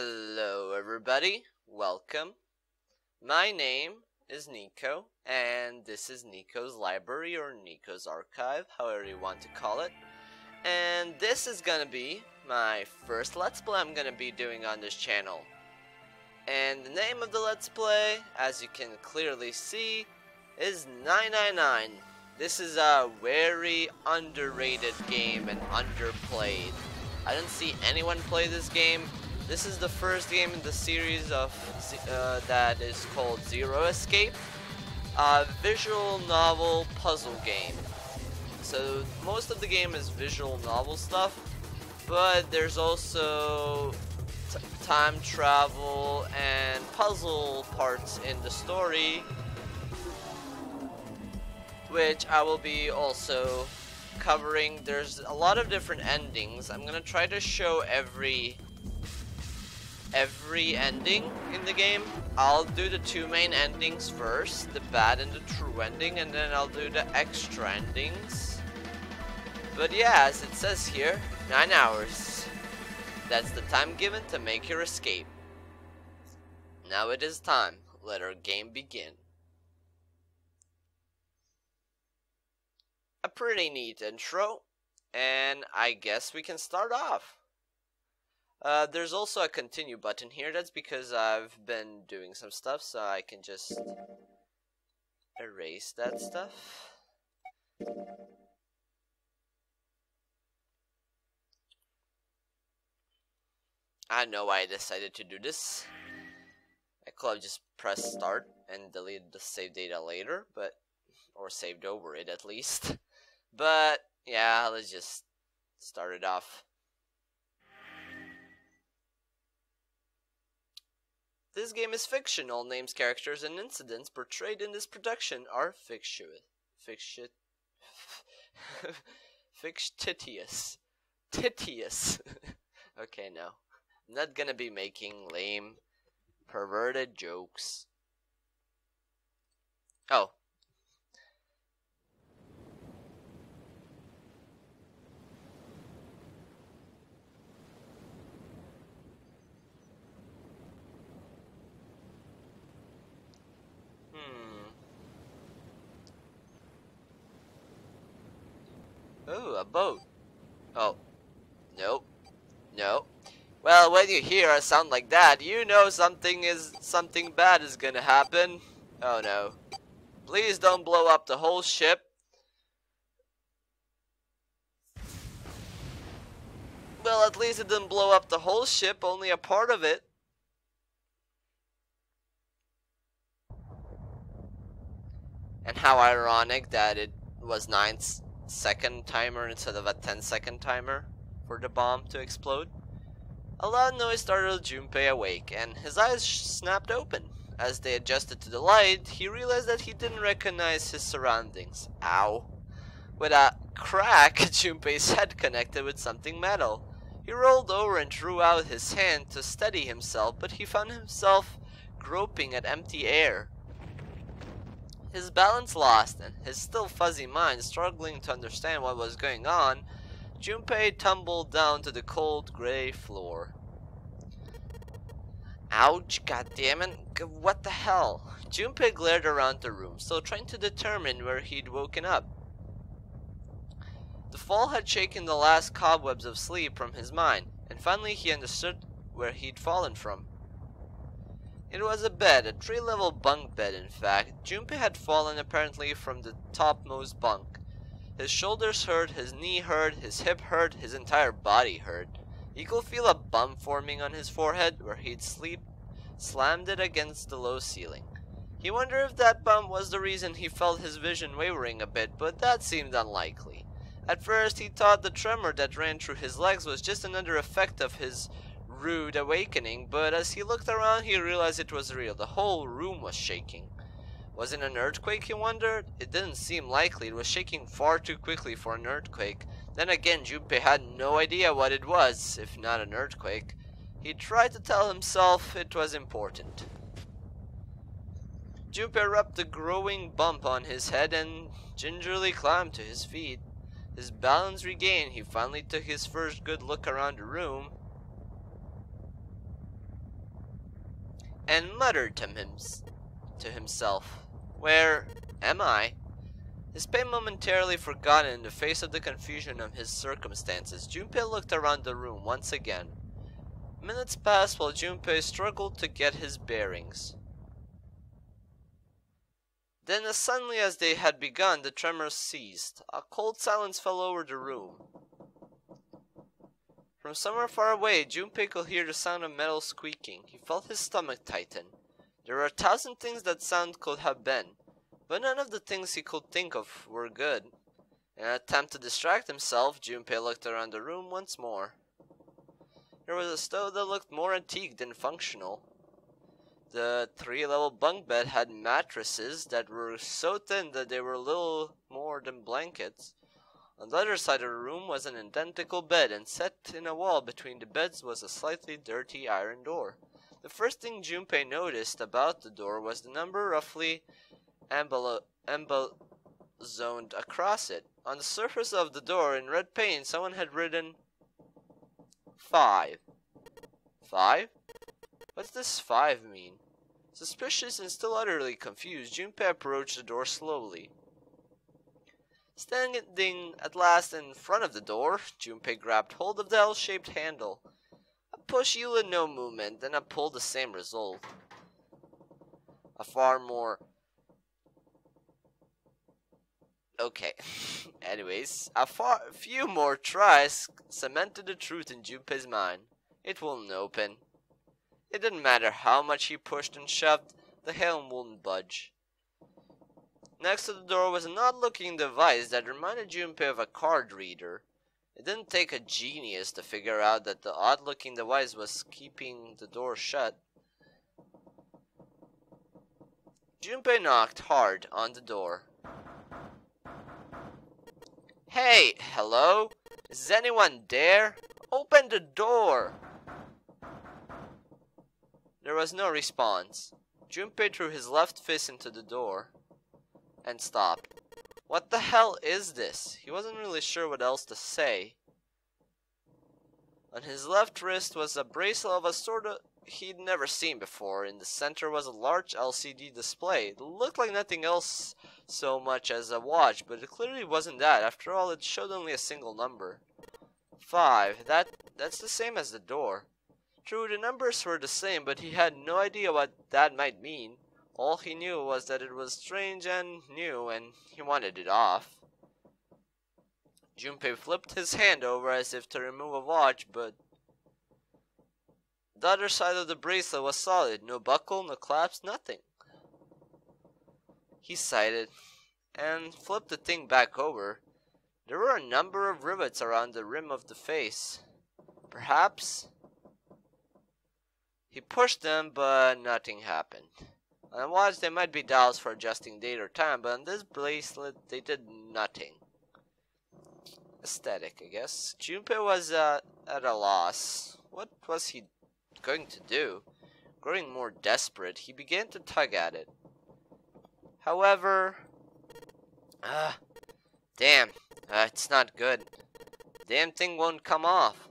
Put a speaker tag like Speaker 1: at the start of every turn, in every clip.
Speaker 1: Hello everybody, welcome. My name is Niko, and this is Niko's Library or Niko's Archive, however you want to call it. And this is gonna be my first Let's Play I'm gonna be doing on this channel. And the name of the Let's Play, as you can clearly see, is 999. This is a very underrated game and underplayed. I didn't see anyone play this game. This is the first game in the series of that is called Zero Escape, a visual novel puzzle game. So most of the game is visual novel stuff, but there's also time travel and puzzle parts in the story, which I will be also covering. There's a lot of different endings. I'm gonna try to show every ending in the game. I'll do the two main endings first, the bad and the true ending, and then I'll do the extra endings. But yeah, as it says here, 9 hours. That's the time given to make your escape. Now it is time. Let our game begin. A pretty neat intro, and I guess we can start off. There's also a continue button here. That's because I've been doing some stuff, so I can just erase that stuff. I don't know why I decided to do this. I could have just pressed start and deleted the save data later, or saved over it at least. But yeah, let's just start it off. This game is fiction. All names, characters, and incidents portrayed in this production are fictitious. Titious. Okay, no. I'm not gonna be making lame, perverted jokes. Oh. Ooh, a boat. Oh. Nope. No. Well, when you hear a sound like that, you know something bad is gonna happen. Oh no. Please don't blow up the whole ship. Well, at least it didn't blow up the whole ship, only a part of it. And how ironic that it was 9-second timer instead of a 10-second timer for the bomb to explode. A loud noise startled Junpei awake, and his eyes snapped open. As they adjusted to the light, he realized that he didn't recognize his surroundings. Ow. With a crack, Junpei's head connected with something metal. He rolled over and drew out his hand to steady himself, but he found himself groping at empty air. His balance lost, and his still fuzzy mind struggling to understand what was going on, Junpei tumbled down to the cold gray floor. Ouch, goddammit, what the hell? Junpei glared around the room, still trying to determine where he'd woken up. The fall had shaken the last cobwebs of sleep from his mind, and finally he understood where he'd fallen from. It was a bed, a 3-level bunk bed in fact. Junpei had fallen apparently from the topmost bunk. His shoulders hurt, his knee hurt, his hip hurt, his entire body hurt. He could feel a bump forming on his forehead where he'd slammed it against the low ceiling. He wondered if that bump was the reason he felt his vision wavering a bit, but that seemed unlikely. At first he thought the tremor that ran through his legs was just another effect of his rude awakening, but as he looked around he realized it was real. The whole room was shaking. Was it an earthquake, he wondered? It didn't seem likely. It was shaking far too quickly for an earthquake. Then again, Junpei had no idea what it was, if not an earthquake. He tried to tell himself it was important. Junpei rubbed the growing bump on his head and gingerly climbed to his feet. His balance regained, he finally took his first good look around the room. and muttered to himself, "Where am I?" His pain momentarily forgotten in the face of the confusion of his circumstances, Junpei looked around the room once again. Minutes passed while Junpei struggled to get his bearings. Then, as suddenly as they had begun, the tremors ceased. A cold silence fell over the room. From somewhere far away, Junpei could hear the sound of metal squeaking. He felt his stomach tighten. There were 1,000 things that sound could have been, but none of the things he could think of were good. In an attempt to distract himself, Junpei looked around the room once more. There was a stove that looked more antique than functional. The 3-level bunk bed had mattresses that were so thin that they were little more than blankets. On the other side of the room was an identical bed, and set in a wall between the beds was a slightly dirty iron door. The first thing Junpei noticed about the door was the number roughly emblazoned across it. On the surface of the door, in red paint, someone had written 5. 5? What's this 5 mean? Suspicious and still utterly confused, Junpei approached the door slowly. Standing at last in front of the door, Junpei grabbed hold of the L-shaped handle. A push yielded no movement, and a pull the same result. A few more tries cemented the truth in Junpei's mind. It wouldn't open. It didn't matter how much he pushed and shoved, the helm wouldn't budge. Next to the door was an odd-looking device that reminded Junpei of a card reader. It didn't take a genius to figure out that the odd-looking device was keeping the door shut. Junpei knocked hard on the door. "Hey, hello? Is anyone there? Open the door!" There was no response. Junpei threw his left fist into the door and stopped. What the hell is this? He wasn't really sure what else to say. On his left wrist was a bracelet of a sort he'd never seen before. In the center was a large LCD display. It looked like nothing else so much as a watch, but it clearly wasn't that. After all, it showed only a single number. 5. That's the same as the door. True, the numbers were the same, but he had no idea what that might mean. All he knew was that it was strange and new, and he wanted it off. Junpei flipped his hand over as if to remove a watch, but the other side of the bracelet was solid. No buckle, no clasp, nothing. He sighed and flipped the thing back over. There were a number of rivets around the rim of the face. Perhaps he pushed them, but nothing happened. On a watch, they might be dials for adjusting date or time, but on this bracelet, they did nothing. Aesthetic, I guess. Junpei was at a loss. What was he going to do? Growing more desperate, he began to tug at it. However, it's not good. Damn thing won't come off.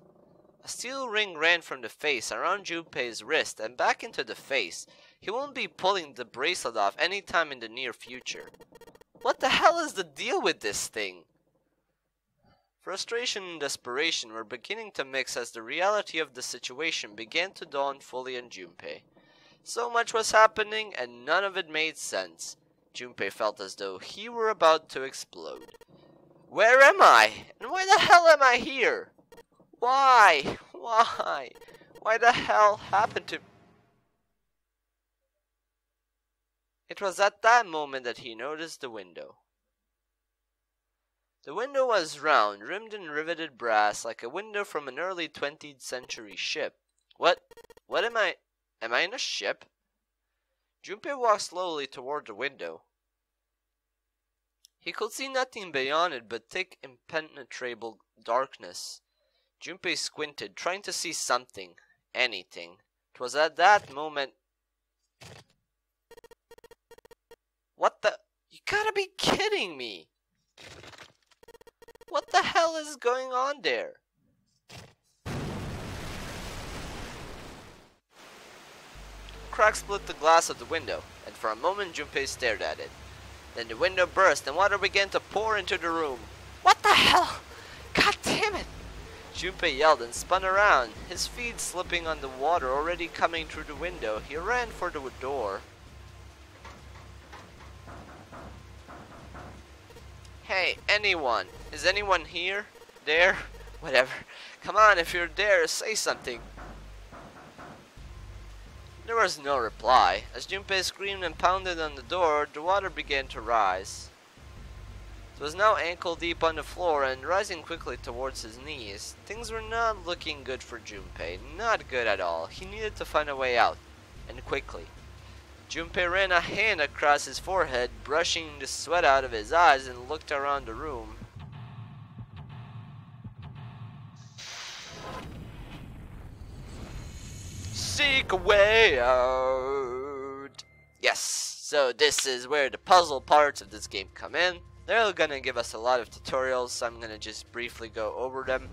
Speaker 1: A steel ring ran from the face around Junpei's wrist and back into the face. He won't be pulling the bracelet off any time in the near future. What the hell is the deal with this thing? Frustration and desperation were beginning to mix as the reality of the situation began to dawn fully on Junpei. So much was happening and none of it made sense. Junpei felt as though he were about to explode. Where am I? And why the hell am I here? Why? Why? Why the hell happened to... It was at that moment that he noticed the window. The window was round, rimmed in riveted brass, like a window from an early 20th century ship. What am I? Am I in a ship? Junpei walked slowly toward the window. He could see nothing beyond it but thick, impenetrable darkness. Junpei squinted, trying to see something, anything. It was at that moment... What the... You gotta be kidding me! What the hell is going on there? crack split the glass of the window, and for a moment Junpei stared at it. Then the window burst and water began to pour into the room. What the hell? God damn it! Junpei yelled and spun around, his feet slipping on the water already coming through the window. He ran for the door. Hey, anyone. Is anyone here? There? Whatever. Come on, if you're there, say something. There was no reply. As Junpei screamed and pounded on the door, the water began to rise. It was now ankle deep on the floor and rising quickly towards his knees. Things were not looking good for Junpei. Not good at all. He needed to find a way out. And quickly. Junpei ran a hand across his forehead, brushing the sweat out of his eyes, and looked around the room. Seek a way out. Yes, so this is where the puzzle parts of this game come in. They're gonna give us a lot of tutorials, so I'm gonna just briefly go over them.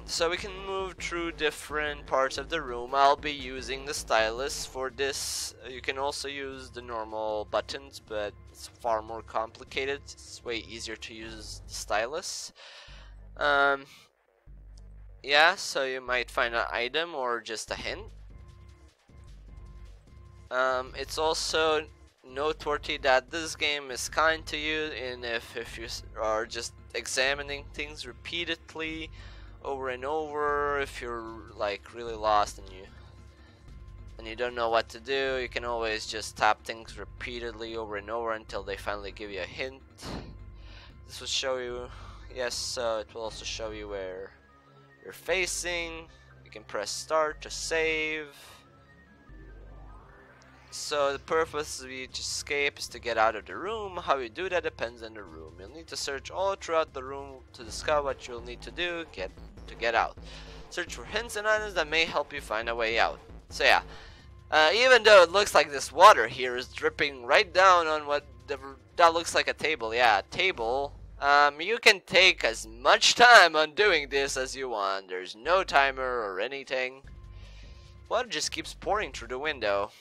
Speaker 1: So we can move through different parts of the room. I'll be using the stylus for this. You can also use the normal buttons, but it's far more complicated. It's way easier to use the stylus. Yeah, so you might find an item or just a hint. It's also noteworthy that this game is kind to you, and if you are just examining things repeatedly over and over, if you're like really lost and you don't know what to do, you can always just tap things repeatedly over and over until they finally give you a hint. This will show you, yes, so it will also show you where you're facing. You can press start to save. So the purpose of each escape is to get out of the room. How you do that depends on the room. You'll need to search all throughout the room to discover what you'll need to do to get out. Search for hints and items that may help you find a way out. So yeah, even though it looks like this water here is dripping right down on that looks like a table. Yeah, a table. You can take as much time on doing this as you want. There's no timer or anything. Water just keeps pouring through the window.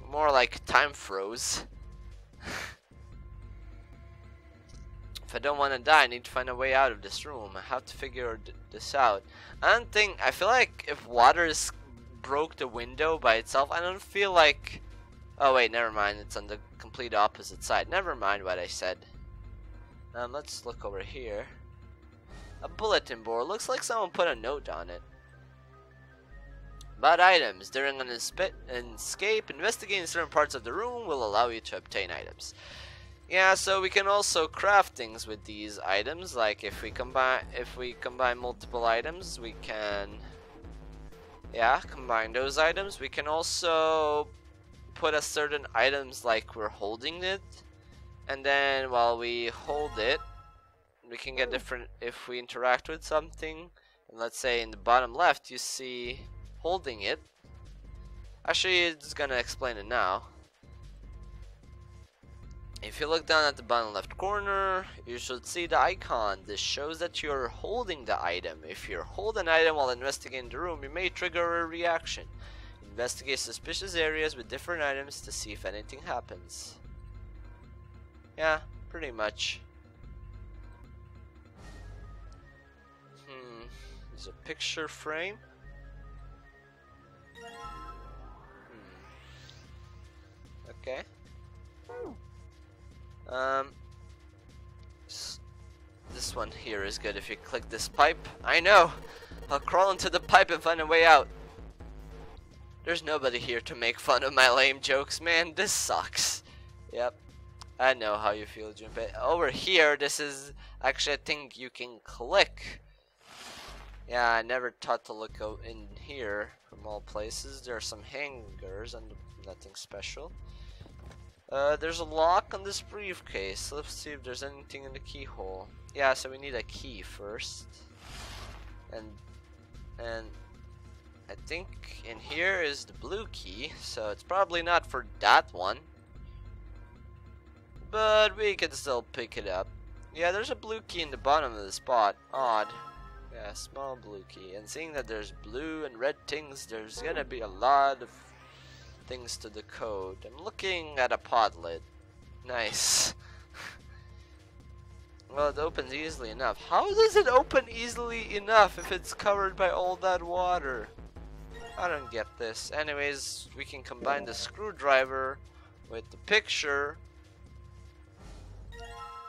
Speaker 1: More like time froze. If I don't want to die, I need to find a way out of this room. I have to figure this out. I feel like if water broke the window by itself, I don't feel like... Oh wait, never mind. It's on the complete opposite side. Never mind what I said. Let's look over here. A bulletin board. Looks like someone put a note on it. About items. During an escape, investigating certain parts of the room will allow you to obtain items. Yeah, so we can also craft things with these items. Like if we combine multiple items, we can combine those items. We can also put a certain items like we're holding it, and then while we hold it, we can get different if we interact with something. And let's say in the bottom left you see holding it. Actually, it's gonna explain it now. If you look down at the bottom left corner, you should see the icon. This shows that you're holding the item. If you hold an item while investigating the room, you may trigger a reaction. Investigate suspicious areas with different items to see if anything happens. Yeah, pretty much. There's a picture frame. Okay. This one here is good. If you click this pipe, I know! I'll crawl into the pipe and find a way out. There's nobody here to make fun of my lame jokes, man. This sucks. Yep. I know how you feel, Junpei. Over here, this is actually a thing you can click. Yeah, I never thought to look out in here from all places. There are some hangers and nothing special. There's a lock on this briefcase. Let's see if there's anything in the keyhole. Yeah, so we need a key first. And I think in here is the blue key, so it's probably not for that one. But we can still pick it up. Yeah, there's a blue key in the bottom of the spot. Odd. Yeah, small blue key. And seeing that there's blue and red things, there's gonna be a lot of things to the code. I'm looking at a pod lid. Nice. Well, it opens easily enough. How does it open easily enough if it's covered by all that water? I don't get this. Anyways, we can combine the screwdriver with the picture.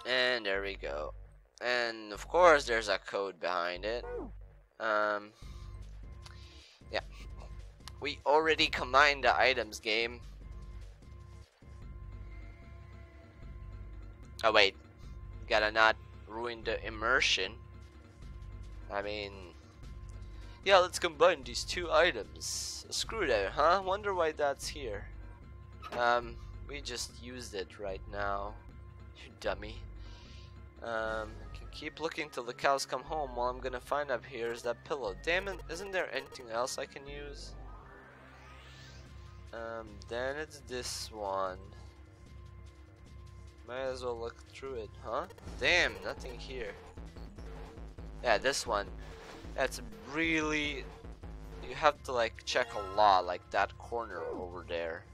Speaker 1: And there we go. And of course there's a code behind it. Yeah. We already combined the items game. Oh wait. Gotta not ruin the immersion. I mean, yeah, let's combine these two items. A screwdriver, huh? Wonder why that's here. We just used it right now. You dummy. Can keep looking till the cows come home. While I'm gonna find up here is that pillow. Damn it, isn't there anything else I can use? Then it's this one. Might as well look through it, huh? Damn, nothing here. Yeah, this one. That's really... You have to like check a lot, like that corner over there.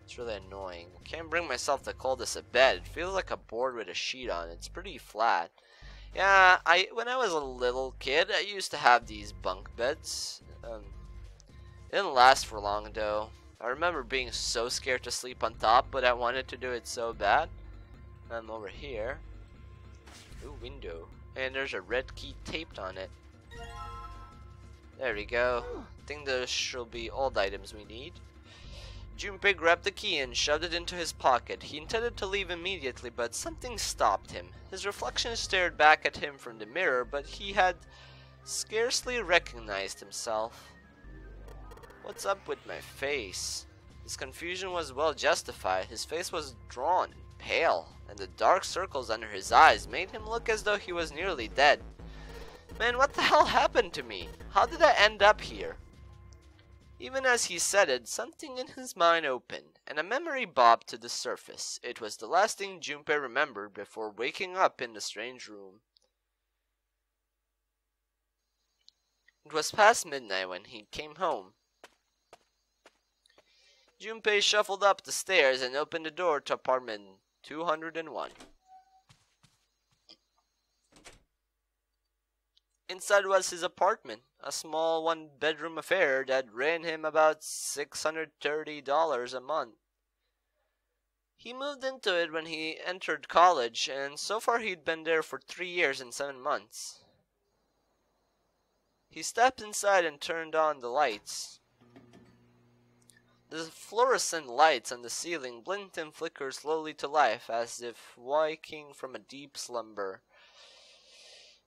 Speaker 1: It's really annoying. I can't bring myself to call this a bed. It feels like a board with a sheet on it. It's pretty flat. Yeah, when I was a little kid, I used to have these bunk beds. It didn't last for long though. I remember being so scared to sleep on top, but I wanted to do it so bad. I'm over here. Ooh, window. And there's a red key taped on it. There we go. I think those should be all the items we need. Junpei grabbed the key and shoved it into his pocket. He intended to leave immediately, but something stopped him. His reflection stared back at him from the mirror, but he had scarcely recognized himself. What's up with my face? His confusion was well justified. His face was drawn, pale, and the dark circles under his eyes made him look as though he was nearly dead. Man, what the hell happened to me? How did I end up here? Even as he said it, something in his mind opened, and a memory bobbed to the surface. It was the last thing Junpei remembered before waking up in the strange room. It was past midnight when he came home. Junpei shuffled up the stairs and opened the door to apartment 201. Inside was his apartment, a small one-bedroom affair that ran him about $630 a month. He moved into it when he entered college, and so far he'd been there for 3 years and 7 months. He stepped inside and turned on the lights. The fluorescent lights on the ceiling blinked and flickered slowly to life, as if waking from a deep slumber.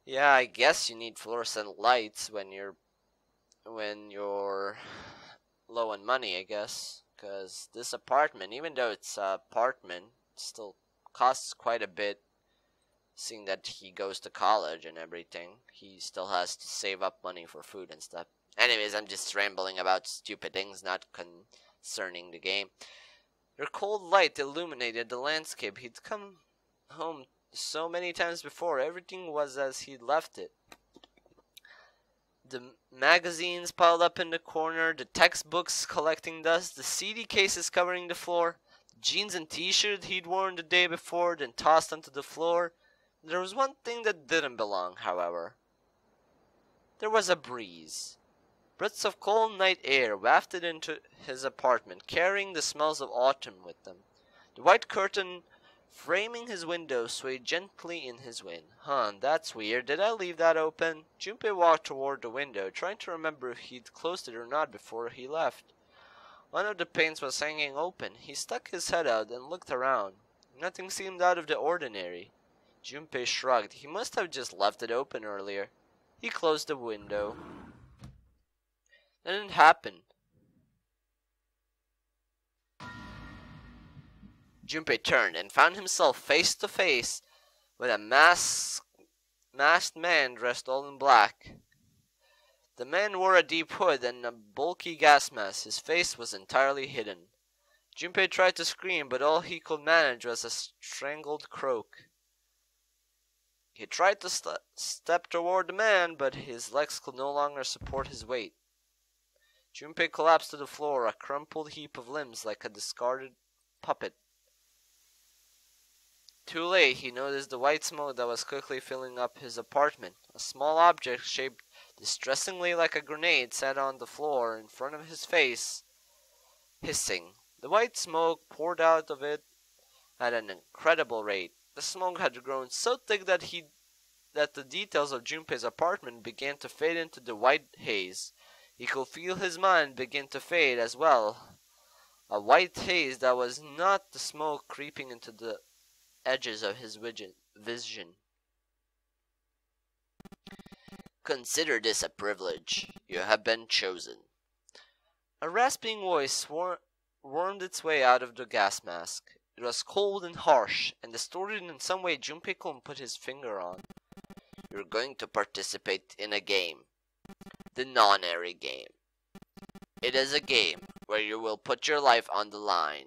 Speaker 1: Yeah, I guess you need fluorescent lights when you're low on money, I guess. Because this apartment, even though it's an apartment, still costs quite a bit. Seeing that he goes to college and everything, he still has to save up money for food and stuff. Anyways, I'm just rambling about stupid things, not concerning the game. Their cold light illuminated the landscape. He'd come home so many times before. Everything was as he'd left it. The magazines piled up in the corner, the textbooks collecting dust, the CD cases covering the floor, jeans and t-shirt he'd worn the day before, then tossed onto the floor. There was one thing that didn't belong, however. There was a breeze. Breaths of cold night air wafted into his apartment, carrying the smells of autumn with them. The white curtain framing his window swayed gently in his wind. That's weird. Did I leave that open? Junpei walked toward the window, trying to remember if he'd closed it or not before he left. One of the panes was hanging open. He stuck his head out and looked around. Nothing seemed out of the ordinary. Junpei shrugged. He must have just left it open earlier. He closed the window. Then it happened. Junpei turned and found himself face to face with a masked man dressed all in black. The man wore a deep hood and a bulky gas mask. His face was entirely hidden. Junpei tried to scream, but all he could manage was a strangled croak. He tried to step toward the man, but his legs could no longer support his weight. Junpei collapsed to the floor, a crumpled heap of limbs like a discarded puppet. Too late, he noticed the white smoke that was quickly filling up his apartment. A small object shaped distressingly like a grenade sat on the floor in front of his face, hissing. The white smoke poured out of it at an incredible rate. The smoke had grown so thick that the details of Junpei's apartment began to fade into the white haze. He could feel his mind begin to fade as well. A white haze that was not the smoke creeping into the edges of his vision. Consider this a privilege. You have been chosen. A rasping voice wormed its way out of the gas mask. It was cold and harsh, and distorted in some way Junpei couldn't put his finger on. You're going to participate in a game. The non-airy game. It is a game where you will put your life on the line.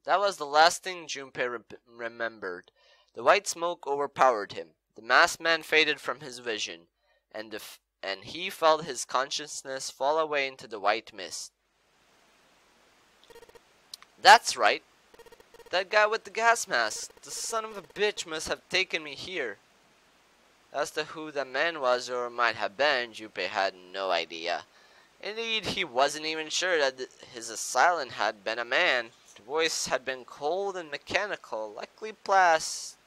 Speaker 1: That was the last thing Junpei remembered. The white smoke overpowered him. The masked man faded from his vision, and he felt his consciousness fall away into the white mist. That's right. That guy with the gas mask. The son of a bitch must have taken me here. As to who the man was or might have been, Junpei had no idea. Indeed, he wasn't even sure that his assailant had been a man. The voice had been cold and mechanical, likely passed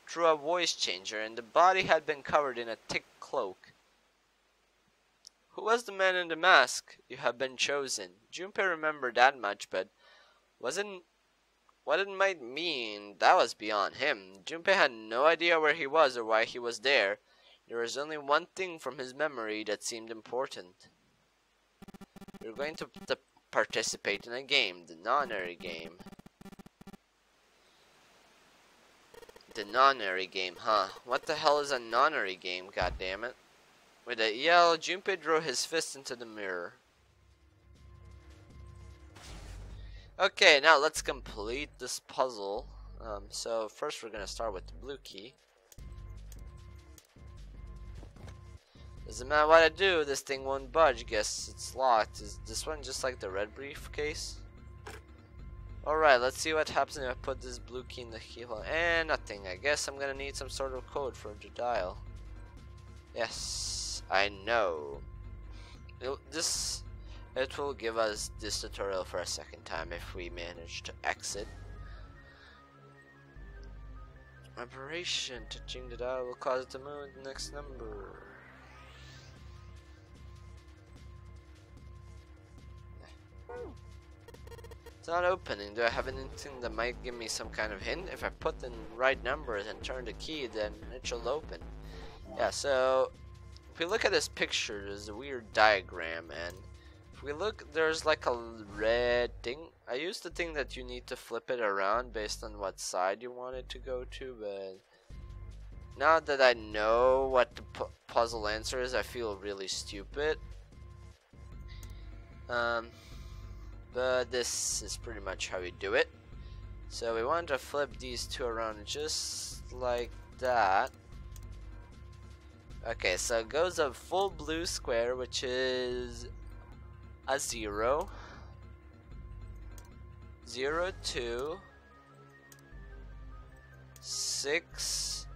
Speaker 1: through a voice changer, and the body had been covered in a thick cloak. Who was the man in the mask? You have been chosen. Junpei remembered that much, but what it might mean, that was beyond him. Junpei had no idea where he was or why he was there. There was only one thing from his memory that seemed important. You're going to participate in a game, the non-airy game. The non-airy game, huh? What the hell is a non-airy game, goddammit? With a yell, Junpei drew his fist into the mirror. Okay, now let's complete this puzzle. So first we're gonna start with the blue key. Doesn't matter what I do, this thing won't budge. Guess it's locked. Is this one just like the red briefcase? Alright, let's see what happens if I put this blue key in the keyhole. And nothing. I guess I'm gonna need some sort of code for the dial. Yes, I know. It will give us this tutorial for a second time if we manage to exit. Operation touching the dial will cause it to move the next number. It's not opening. Do I have anything that might give me some kind of hint? If I put in the right numbers and turn the key, then it shall open. Yeah, so if we look at this picture, there's a weird diagram, and if we look, there's like a red thing. I used to think that you need to flip it around based on what side you want it to go to, but now that I know what the puzzle answer is, I feel really stupid. But this is pretty much how you do it. So we want to flip these two around just like that. Okay, so it goes a full blue square, which is a 0, 0, 2, 6,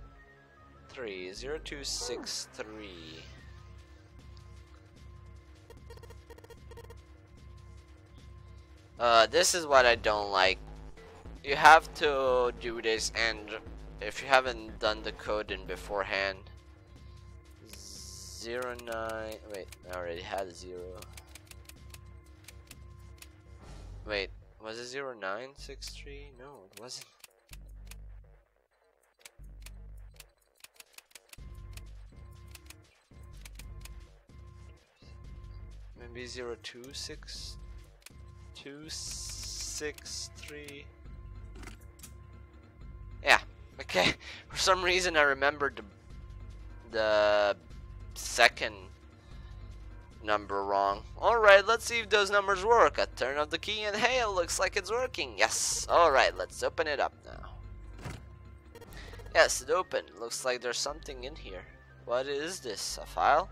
Speaker 1: 3, 0, 2, 6, 3. This is what I don't like. You have to do this, and if you haven't done the code in beforehand, 0, 9, wait, I already had a 0. Wait, was it 0, 9, 6, 3? No, it wasn't. Maybe 0, 2, 6, 2, 6, 3. Yeah, okay. For some reason I remembered the second number wrong. Alright, let's see if those numbers work. I turn off the key and hey, it looks like it's working. Yes. Alright, let's open it up now. Yes, it opened. Looks like there's something in here. What is this? A file?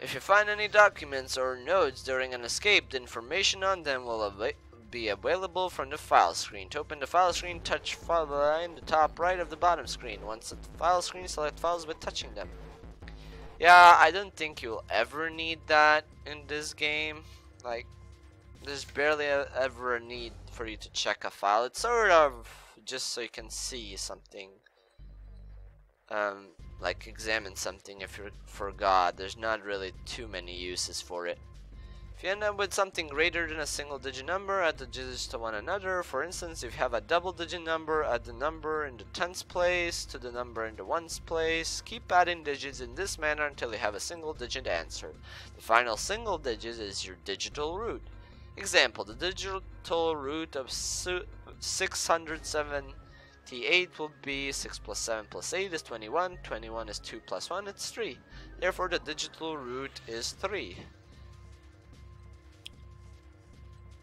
Speaker 1: If you find any documents or notes during an escape, the information on them will be available from the file screen. To open the file screen, touch file in the top right of the bottom screen. Once at the file screen, select files by touching them. Yeah, I don't think you'll ever need that in this game. Like, there's barely ever a need for you to check a file. It's sort of just so you can see something. Like examine something if you forgot. There's not really too many uses for it. If you end up with something greater than a single digit number, add the digits to one another. For instance, if you have a double digit number, add the number in the tens place to the number in the ones place. Keep adding digits in this manner until you have a single digit answer. The final single digit is your digital root. Example, the digital root of 678 will be 6 plus 7 plus 8 is 21. 21 is 2 plus 1, it's 3. Therefore, the digital root is 3.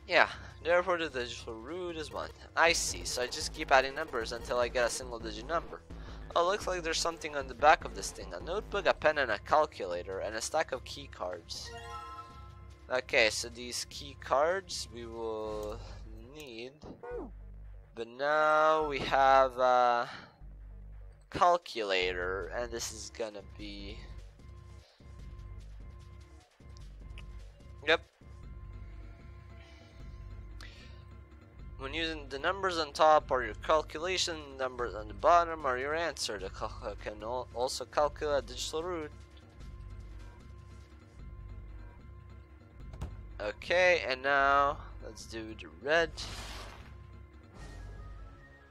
Speaker 1: Yeah, therefore the digital root is 1. I see, so I just keep adding numbers until I get a single digit number. Oh, looks like there's something on the back of this thing. A notebook, a pen, and a calculator, and a stack of key cards. Okay, so these key cards we will need. But now we have a calculator, and this is gonna be... Yep. When using the numbers on top or your calculation, numbers on the bottom are your answer. The calculator can also calculate a digital root. Okay, and now let's do the red.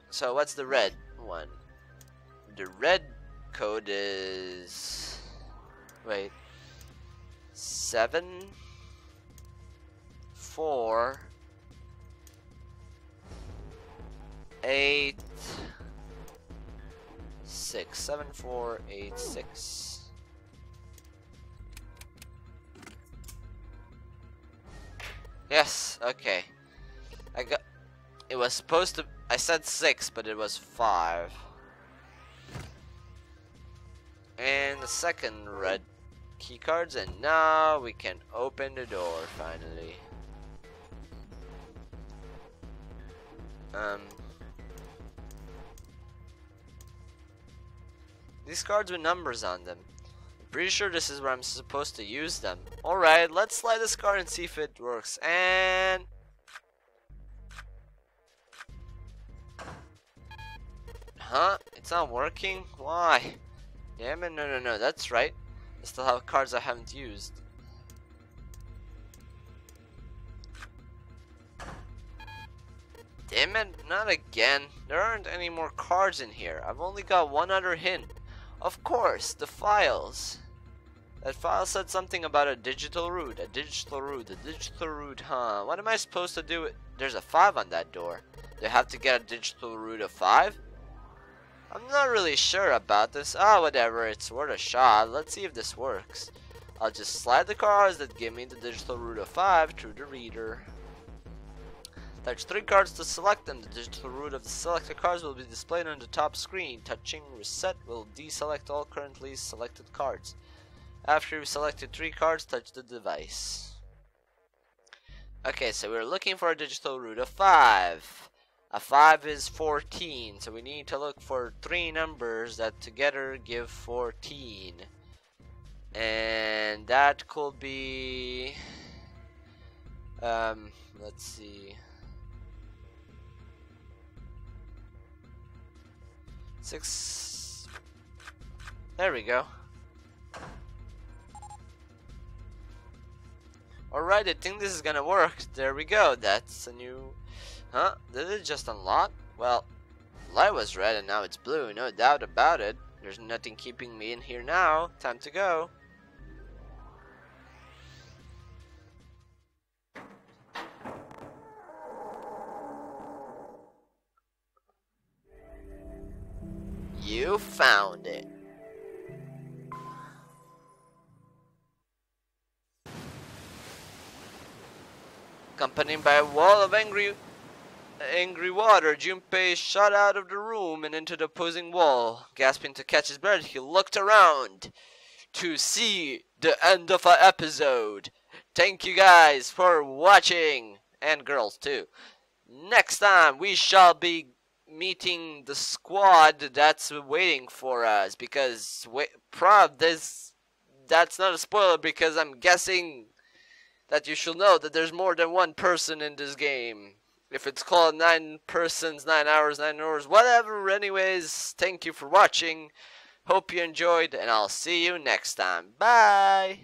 Speaker 1: So what's the red one? The red code is... Wait. 7 4 8 6 7 4 8 6. Yes, okay. It was supposed to, I said 6, but it was 5. And the second red key cards, and now we can open the door finally. These cards with numbers on them. I'm pretty sure this is where I'm supposed to use them. Alright, let's slide this card and see if it works. And... Huh? It's not working? Why? Damn it, no, that's right. I still have cards I haven't used. Damn it, not again. There aren't any more cards in here. I've only got one other hint. Of course, the files. That file said something about a digital root, a digital root, huh? What am I supposed to do? There's a 5 on that door. Do I have to get a digital root of 5? I'm not really sure about this. Whatever, it's worth a shot. Let's see if this works. I'll just slide the cards that give me the digital root of 5 through the reader. Touch 3 cards to select them. The digital root of the selected cards will be displayed on the top screen. Touching reset will deselect all currently selected cards. After you've selected 3 cards, touch the device. Okay, so we're looking for a digital root of 5. A 5 is 14, so we need to look for 3 numbers that together give 14. And that could be... let's see... 6... There we go. Alright, I think this is gonna work. There we go. That's a new... Huh? Did it just unlock? Well, light was red and now it's blue. No doubt about it. There's nothing keeping me in here now. Time to go. You found it. Accompanied by a wall of angry water, Junpei shot out of the room and into the opposing wall. Gasping to catch his breath, he looked around to see the end of our episode. Thank you guys for watching, and girls too. Next time we shall be meeting the squad that's waiting for us, because that's not a spoiler, because I'm guessing that you should know that there's more than one person in this game. If it's called 9 persons, 9 hours, 9 hours, whatever. Anyways, thank you for watching. Hope you enjoyed, and I'll see you next time. Bye!